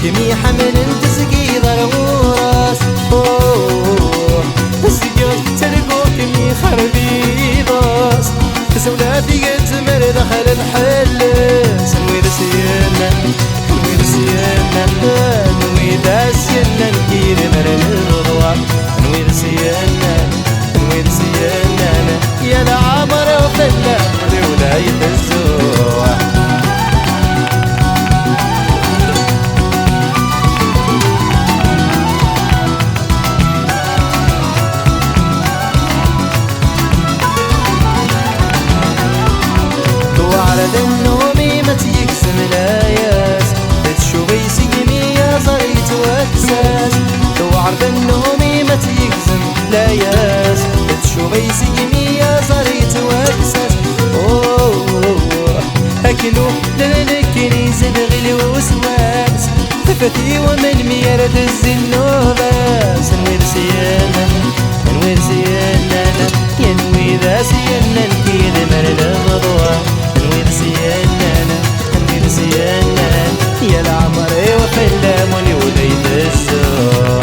كمي حمل تسقي ضرورس السجاد تلقو كمي خربي ضاس سولاتي تمر دخل الحل سنوير سينا نوير سينا نوير سينا نكير مرن الضوء نوير سينا نوير سينا يا العمر وفلا ولاية الزوع وعرض النومي ما تيقسم لاياس تشوفي سيمي يا صريت وكساس وعرض النومي ما تيقسم لاياس تشوفي سيمي يا صريت وكساس أكلو للكنيز الغلي وسواس ثفتي ومن ميرد الزنوباس نوير سيانا نوير سيانا ينوي ذا سيانا نكيد مرد الضوء نوير سيانا نوير سيانا يا العمر وفلامني وليت الزوع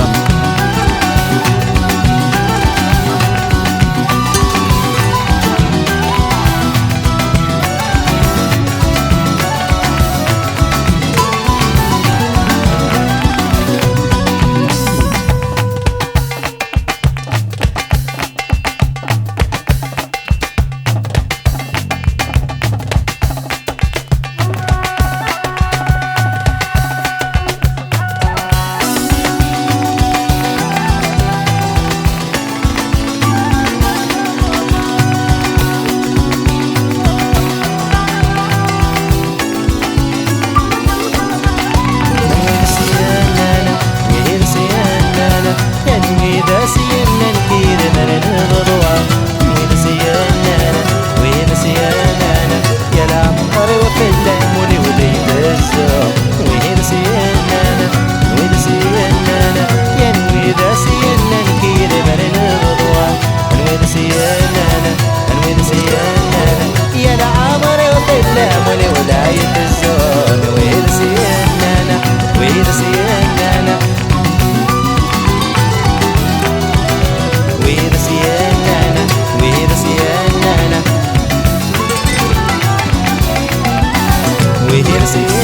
We're here to see